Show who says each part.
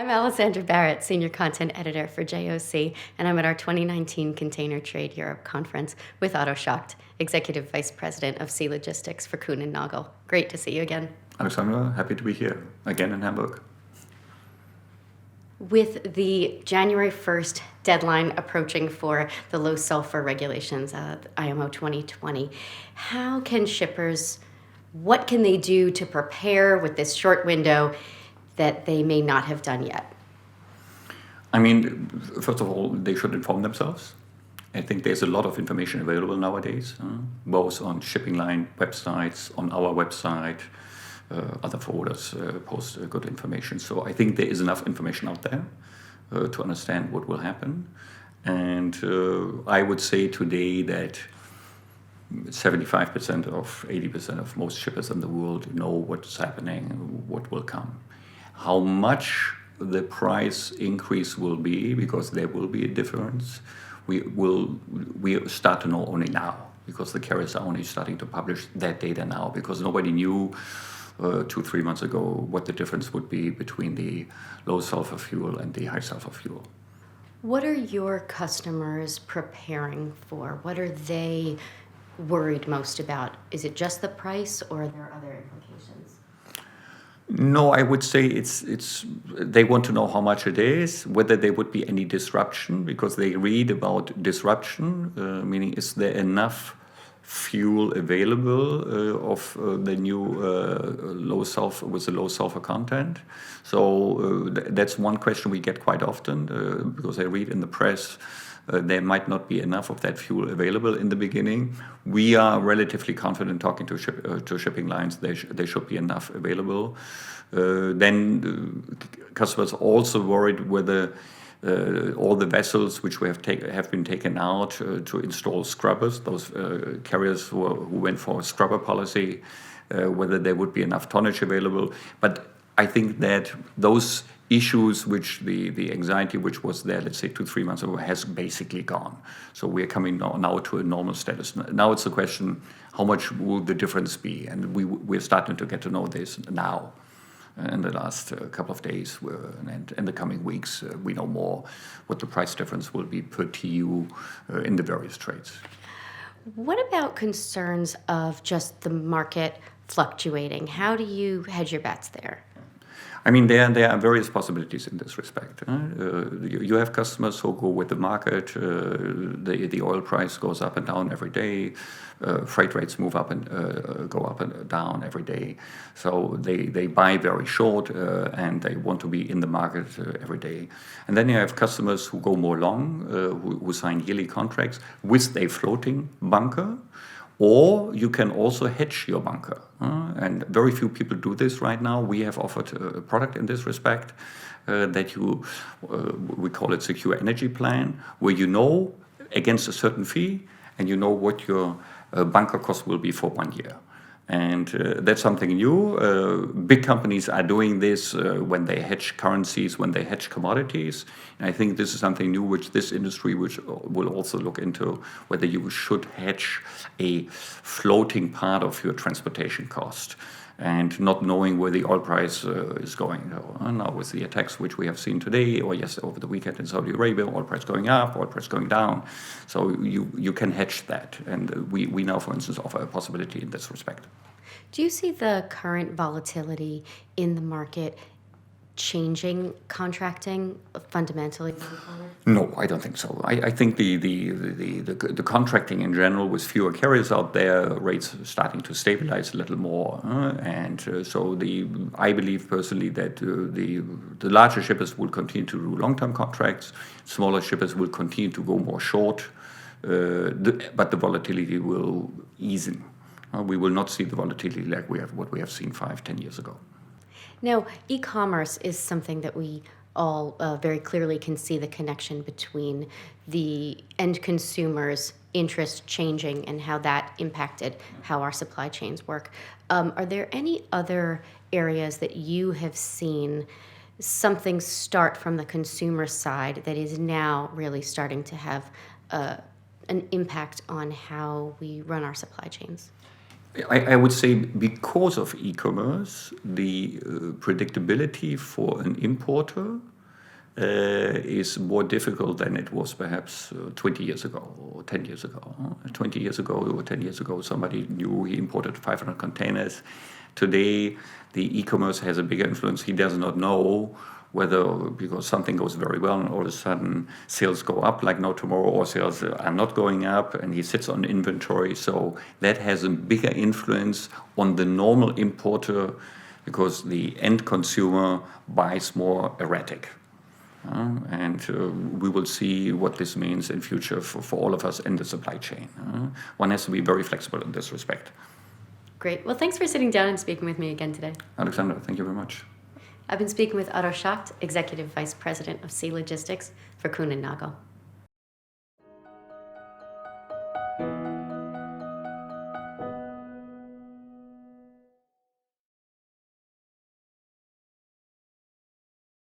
Speaker 1: I'm Alessandra Barrett, Senior Content Editor for JOC, and I'm at our 2019 Container Trade Europe Conference with AutoShocked, Executive Vice President of Sea Logistics for Kuhn & Nagel. Great to see you again.
Speaker 2: Alexandra, happy to be here again in Hamburg.
Speaker 1: With the January 1st deadline approaching for the low sulfur regulations, IMO 2020, how can shippers, what can they do to prepare with this short window that they may not have done yet?
Speaker 2: I mean, first of all, they should inform themselves. I think there's a lot of information available nowadays, both on shipping line websites, on our website. Other forwarders post good information. So I think there is enough information out there to understand what will happen. And I would say today that 75% of 80% of most shippers in the world know what's happening, what will come. How much the price increase will be, because there will be a difference, we start to know only now, because the carriers are only starting to publish that data now, because nobody knew 2-3 months ago what the difference would be between the low sulfur fuel and the high sulfur fuel.
Speaker 1: What are your customers preparing for? What are they worried most about? Is it just the price, or are there other implications?
Speaker 2: No, I would say it's they want to know how much it is, whether there would be any disruption, because they read about disruption, meaning is there enough fuel available of the new low sulfur with the low sulfur content. So that's one question we get quite often, because I read in the press there might not be enough of that fuel available in the beginning. We are relatively confident talking to shipping lines. There should be enough available. Then customers also worried whether all the vessels which we have been taken out to install scrubbers, those carriers who went for a scrubber policy, whether there would be enough tonnage available. But I think that those issues, which the anxiety which was there, let's say 2-3 months ago, has basically gone. So we are coming now to a normal status. Now it's the question, how much will the difference be? And we're starting to get to know this now. In the last couple of days and in the coming weeks, we know more what the price difference will be per TEU in the various trades.
Speaker 1: What about concerns of just the market fluctuating? How do you hedge your bets there?
Speaker 2: I mean, there are various possibilities in this respect. You have customers who go with the market. The oil price goes up and down every day. Freight rates move up and go up and down every day. So they buy very short and they want to be in the market every day. And then you have customers who go more long, who sign yearly contracts with a floating bunker. Or you can also hedge your bunker. And very few people do this right now. We have offered a product in this respect that we call it Secure Energy Plan, where you know against a certain fee and you know what your bunker cost will be for 1 year. And that's something new. Big companies are doing this when they hedge currencies, when they hedge commodities. And I think this is something new which this industry will also look into, whether you should hedge a floating part of your transportation cost and not knowing where the oil price is going. Now with the attacks which we have seen today or over the weekend in Saudi Arabia, oil price going up, oil price going down. So you can hedge that. And we now, for instance, offer a possibility in this respect.
Speaker 1: Do you see the current volatility in the market changing contracting fundamentally?
Speaker 2: No, I don't think so. I think the contracting in general, with fewer carriers out there, rates are starting to stabilize a little more, so I believe personally that the larger shippers will continue to do long-term contracts. Smaller shippers will continue to go more short, but the volatility will ease. We will not see the volatility like what we have seen 5-10 years ago.
Speaker 1: Now, e-commerce is something that we all very clearly can see the connection between the end consumer's interest changing and how that impacted how our supply chains work. Are there any other areas that you have seen something start from the consumer side that is now really starting to have an impact on how we run our supply chains?
Speaker 2: I would say because of e-commerce, the predictability for an importer is more difficult than it was perhaps 20 years ago or 10 years ago. 20 years ago or 10 years ago, somebody knew he imported 500 containers. Today, the e-commerce has a bigger influence. He does not know whether, because something goes very well and all of a sudden sales go up like no tomorrow, or sales are not going up, and he sits on inventory. So that has a bigger influence on the normal importer, because the end consumer buys more erratic. And we will see what this means in future for all of us in the supply chain. One has to be very flexible in this respect.
Speaker 1: Great. Well, thanks for sitting down and speaking with me again today.
Speaker 2: Alexander, thank you very much.
Speaker 1: I've been speaking with Otto Schacht, Executive Vice President of Sea Logistics for Kuehne + Nagel.